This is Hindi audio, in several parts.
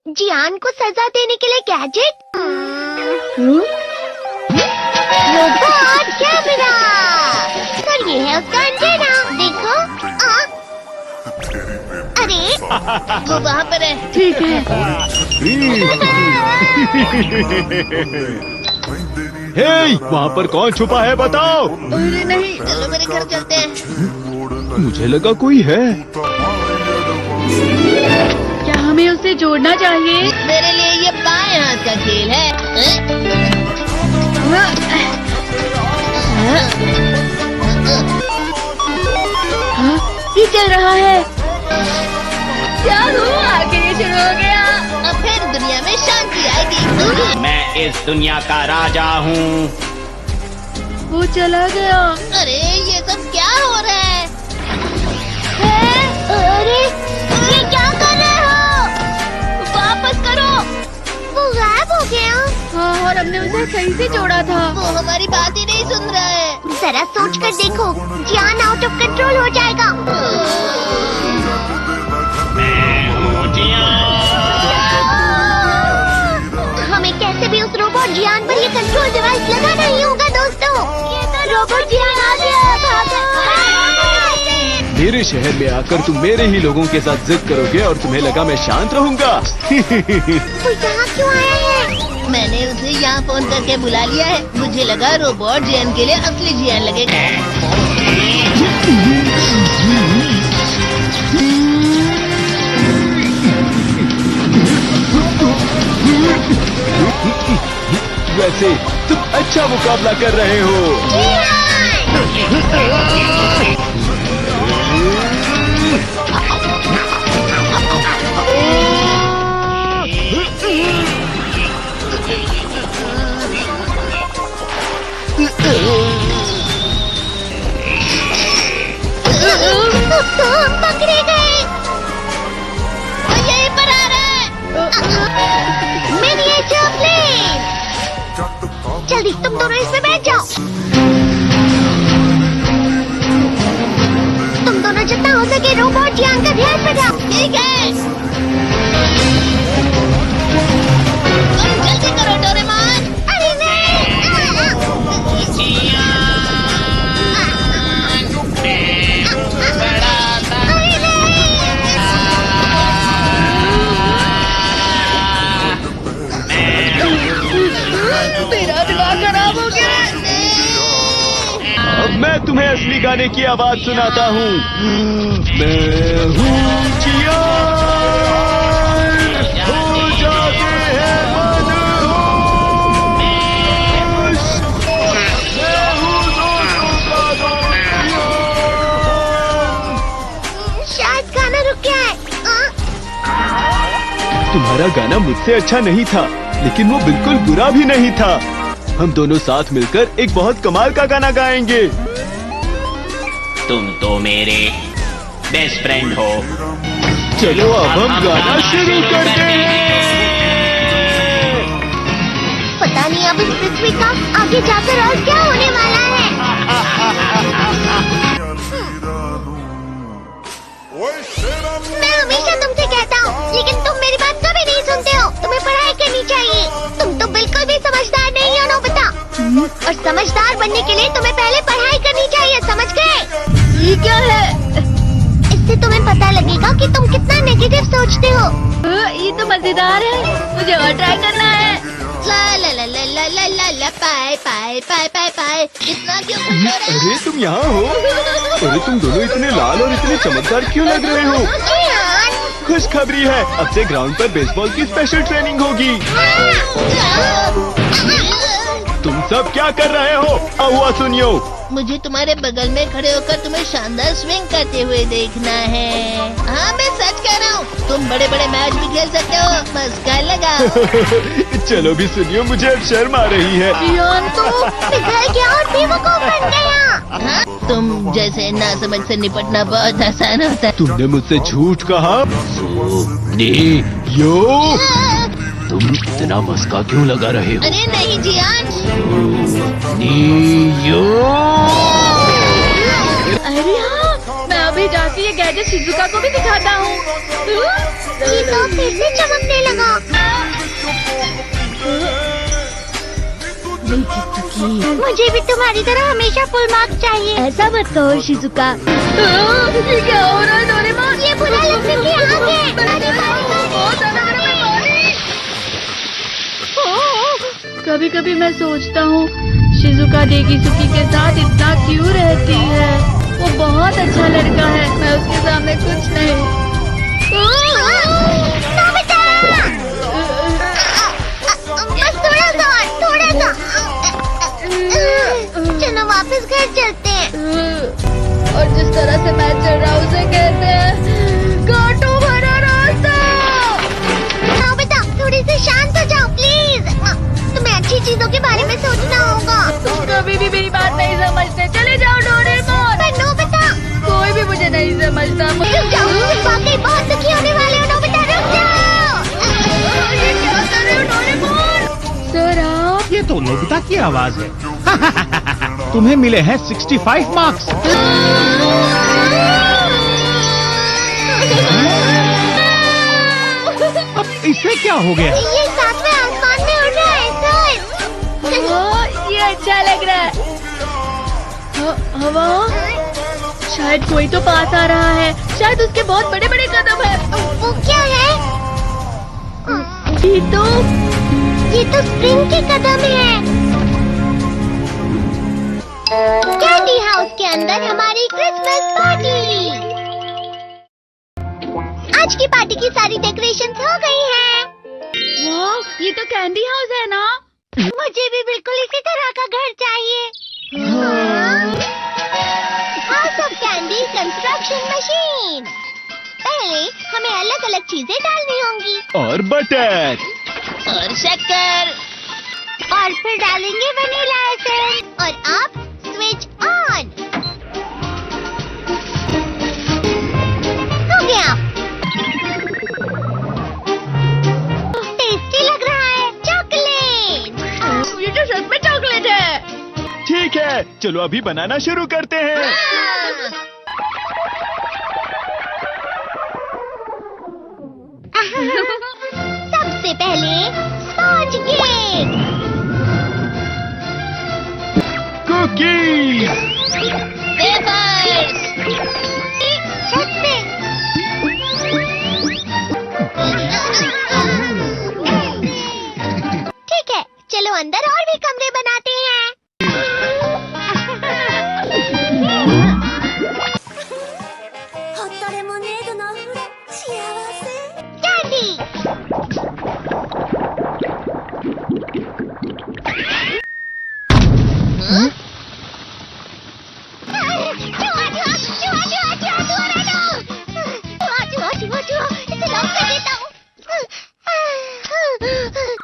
जियान को सजा देने के लिए गैजेट। Robot camera. और ये है उसका एंटेना। देखो। अरे वो वहाँ पर है। ठीक है। हे, वहाँ पर कौन छुपा है बताओ। अरे नहीं, चलो मेरे घर चलते हैं। मुझे लगा कोई है। क्या हमें उसे जोड़ना चाहिए? मेरे लिए ये बाएं हाथ का खेल है। हाँ, ये चल रहा है। क्या हुआ? आगे ये शुरू हो गया। अब फिर दुनिया में शांति आएगी। मैं इस दुनिया का राजा हूँ। वो चला गया। अरे ये सब क्या हो रहा है? अरे ये क्या कर रहे हो? वापस करो। वो गायब हो गया। हाँ, और हमने उसे सही से जोड़ा था। वो हमारी बात ही नहीं सुन रहा है। जरा सोच कर देखो, जियान आउट ऑफ कंट्रोल हो जाएगा। हमें कैसे भी उस रोबोट जियान पर ये कंट्रोल डिवाइस लगाना ही होगा दोस्तों। रोबोट जियान आ गया। भागो। मेरे शहर में आकर तुम मेरे ही लोगों के साथ जिद करोगे और तुम्हें लगा मैं शांत रहूंगा। वो यहाँ क्यों आया है? मैंने उसे यहाँ फोन करके बुला लिया है। मुझे लगा रोबोट जियान के लिए असली जियान लगेगा। वैसे तुम अच्छा मुकाबला कर रहे हो। पकड़े गए। वो यहीं पर आ रहा है। मेरी चॉकलेट। जल्दी तुम दोनों इसमें बैठ जाओ। तुम दोनों जितना हो सके रोबोट जियान का ध्यान रखो। ठीक है। जल्दी करो डोरेमोन। अरे नहीं। मेरा दिमाग खराब हो गया। अब मैं तुम्हें असली गाने की आवाज सुनाता हूँ। मैं हूँ जियान, हो जाते हैं मनहूस। मैं हूँ दोस्तों का दोस्त। शायद गाना रुक गया है। तुम्हारा गाना मुझसे अच्छा नहीं था, लेकिन वो बिल्कुल बुरा भी नहीं था। हम दोनों साथ मिलकर एक बहुत कमाल का गाना गाएंगे। तुम तो मेरे बेस्ट फ्रेंड हो। चलो अब हम गाना शुरू करते हैं। पता नहीं अब इस पृथ्वी का आगे जाकर और क्या होने वाला है। मैं हमेशा तुमसे कहता हूँ, लेकिन तुम मेरी बात कभी नहीं सुनते हो। तुम्हें पढ़ाई करनी चाहिए। तुम तो बिल्कुल भी समझदार नहीं हो नोबिता। और समझदार बनने के लिए तुम्हें पहले पढ़ाई करनी चाहिए, समझ गए? ये क्या है? इससे तुम्हें पता लगेगा कि तुम कितना नेगेटिव सोचते हो। ये तो मजेदार है। मुझे और ट्राई करना है। ला ला ला ला ला ला ला ला पाए पाए पाए पाए पाए। इतना क्यों खुश हो रहे हो? अरे तुम यहाँ हो? अरे तुम दोनों इतने लाल और इतने चमकदार क्यों लग रहे हो? खुशखबरी है, अब से ग्राउंड पर बेसबॉल की स्पेशल ट्रेनिंग होगी। तुम सब क्या कर रहे हो? हुआ सुनियो। मुझे तुम्हारे बगल में खड़े होकर तुम्हें शानदार स्विंग करते हुए देखना है। हाँ मैं सच कह रहा हूँ, तुम बड़े बड़े मैच भी खेल सकते हो। मस्का लगा। चलो भी सुनियो, मुझे अब शर्म आ रही है। जियान तो पिघल गया और बेवकूफ बन गया। हाँ? तुम जैसे नासमझ से निपटना बहुत आसान होता है। तुमने मुझसे झूठ कहा। यो, तुम इतना मस्का क्यों लगा रहे हो? अरे नहीं जियान। अरे हाँ, मैं अभी जाके ये गैजेट शिजुका को भी दिखाता हूँ। चीता फिर से चमकने लगा। मुझे भी तुम्हारी तरह हमेशा फुल मार्क्स चाहिए। ऐसा मत कहो शिजुका। ये क्या हो रहा है डोरेमोन? ये बुरा लगने की आग है। कभी कभी मैं सोचता हूँ शिजुका डेगिसुकी के साथ इतना क्यों रहती है। वो बहुत अच्छा लड़का है, मैं उसके सामने कुछ नहीं। नोबिता! बस थोड़ा सा चलो वापस घर चलते हैं। और जिस तरह से मैं चल रहा हूँ उसे कहते हैं कांटों भरा रास्ता। नोबिता थोड़ी सी शांत हो जाओ प्लीज। तुम्हें अच्छी चीजों के बारे में सोचना होगा। तुम कभी भी मेरी बात नहीं समझते। चले जाओ डोरेमोन। पर नोबिता कोई भी मुझे नहीं समझता। रुक जाओ, तुम वाकई बहुत दुखी होने वाले हो। नोबिता रुक जाओ। ये क्या कर रहे हो डोरेमोन? सर आप? ये तो नोबिता की आवाज है। तुम्हें मिले हैं 65 मार्क्स। अब इसे क्या हो गया? ये सातवें आसमान में उड़ रहा है सर। ये अच्छा लग रहा है। हवा? शायद कोई तो पास आ रहा है। शायद उसके बहुत बड़े बड़े कदम है। वो क्या है? ये तो स्प्रिंग के कदम है। कैंडी हाउस के अंदर हमारी क्रिसमस पार्टी। आज की पार्टी की सारी डेकोरेशंस हो गई हैं। वाह, ये तो कैंडी हाउस है ना? मुझे भी बिल्कुल इसी तरह का घर चाहिए। House of candy construction machine. पहले हमें अलग अलग चीजें डालनी होंगी और बटर और शक्कर, और फिर डालेंगे वनीला एसेंस। और अब स्विच ऑन हो गया। टेस्टी लग रहा है। चॉकलेट। ये तो सच में चॉकलेट है। ठीक है, चलो अभी बनाना शुरू करते हैं। सबसे पहले स्पॉन्ज केक, कुकीज, वेफर्स, छत पे। ठीक है, चलो अंदर और भी कमरे बनाते हैं। कैंडी।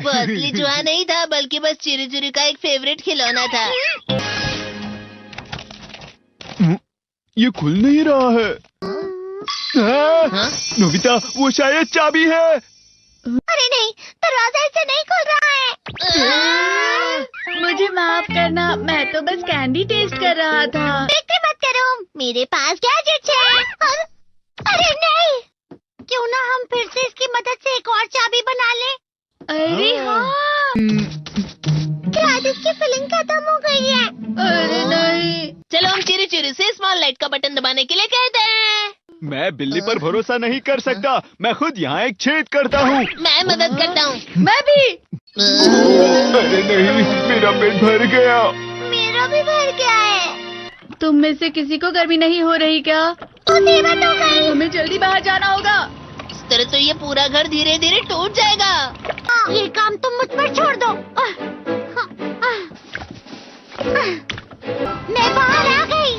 वो असली जुआ नहीं था, बल्कि बस चिरी चिरी का एक फेवरेट खिलौना था। ये खुल नहीं रहा है। नोबिता, वो शायद चाबी है। अरे नहीं, दरवाजा इससे नहीं खुल रहा है। मुझे माफ करना, मैं तो बस कैंडी टेस्ट कर रहा था। फिक्र मत करो, मेरे पास गैजेट्स है। अरे नहीं, क्यों ना हम फिर से इसकी मदद से एक और चाबी बना लें। अरे हाँ। शायद इसकी फिलिंग खत्म हो गई है। अरे नहीं। चलो हम चिरी चिरी से स्मॉल लाइट का बटन दबाने के लिए कहते हैं। मैं बिल्ली पर भरोसा नहीं कर सकता। मैं खुद यहाँ एक छेद करता हूँ। मैं मदद करता हूँ। मैं भी। अरे नहीं, मेरा पेट भर गया। मेरा भी भर गया है। तुम में से किसी को गर्मी नहीं हो रही क्या? मुसीबत हो गई। हमें जल्दी बाहर जाना होगा। इस तरह तो ये पूरा घर धीरे धीरे टूट जाएगा। ये काम तुम मुझ पर छोड़ दो। मैं बाहर आ गई।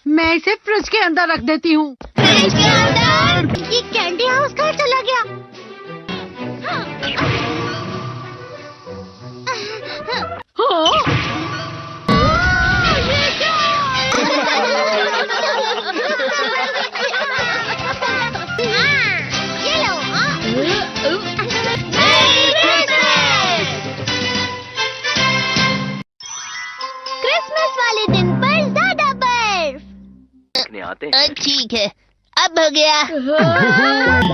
मैं इसे फ्रिज के अंदर रख देती हूँ। फ्रिज के अंदर? ये कैंडी हाउस कहाँ चला गया? ये लो। क्रिसमस वाले दिन पर ज्यादा बर्फ। ठीक है, अब हो गया।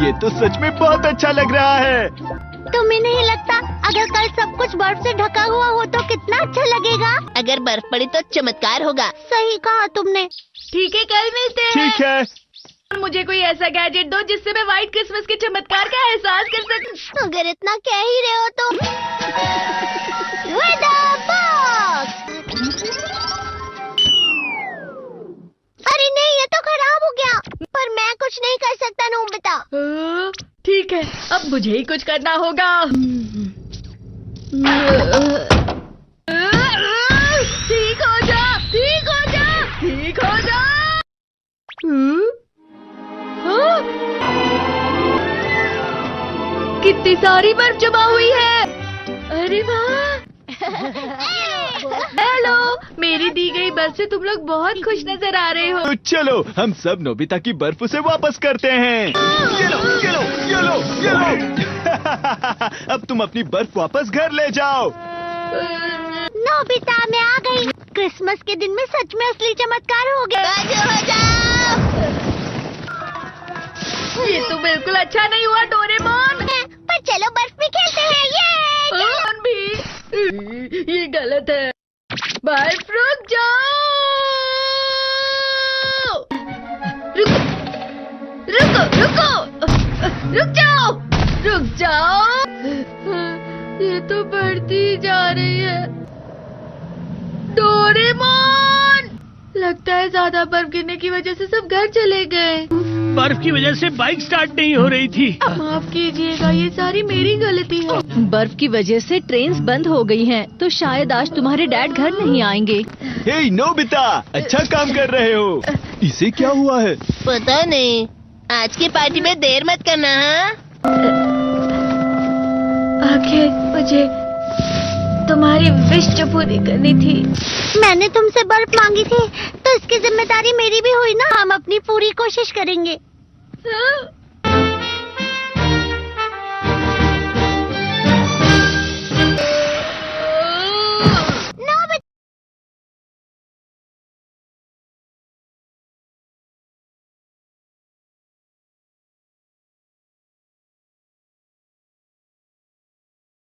ये तो सच में बहुत अच्छा लग रहा है। तुम्हें नहीं लगता अगर कल सब कुछ बर्फ से ढका हुआ हो तो कितना अच्छा लगेगा? अगर बर्फ पड़ी तो चमत्कार होगा। सही कहा तुमने। ठीक है, कल मिलते हैं। ठीक है। मुझे कोई ऐसा गैजेट दो जिससे मैं व्हाइट क्रिसमस के चमत्कार का एहसास कर सकूं। अगर इतना कह ही रहे हो तो वेदर बॉक्स। अरे नहीं, ये तो खराब हो गया। पर मैं कुछ नहीं कर सकता नोबिता। ठीक है, अब मुझे ही कुछ करना होगा। ठीक हो जा, ठीक हो जा, ठीक हो जा। कितनी सारी बर्फ जमा हुई है। अरे वाह। हेलो, मेरी दी गई बर्फ से तुम लोग बहुत खुश नजर आ रहे हो। तो चलो हम सब नोबिता की बर्फ उसे वापस करते हैं। ये लो, ये लो, ये लो, ये लो। अब तुम अपनी बर्फ वापस घर ले जाओ। नोबिता, मैं आ गई। क्रिसमस के दिन में सच में असली चमत्कार हो गया। बाजू हो जाओ। ये तो बिल्कुल अच्छा नहीं हुआ डोरेमोन। पर चलो बर्फ में खेलते हैं। ये डोरेमोन भी, ये गलत है। बर्फ रुक जाओ। रुको, रुको, रुको, रुक जाओ, रुक जाओ। ये तो बढ़ती जा रही है। डोरेमोन, लगता है ज्यादा बर्फ गिरने की वजह से सब घर चले गए। बर्फ की वजह से बाइक स्टार्ट नहीं हो रही थी। माफ कीजिएगा, ये सारी मेरी गलती है। बर्फ की वजह से ट्रेन्स बंद हो गई हैं, तो शायद आज तुम्हारे डैड घर नहीं आएंगे। हे नोबिता, अच्छा काम कर रहे हो। इसे क्या हुआ है? पता नहीं। आज की पार्टी में देर मत करना। हाँ? आखिर मुझे तुम्हारी विश जो पूरी करनी थी। मैंने तुमसे बर्फ मांगी थी, तो इसकी जिम्मेदारी मेरी भी हुई ना। हम अपनी पूरी कोशिश करेंगे।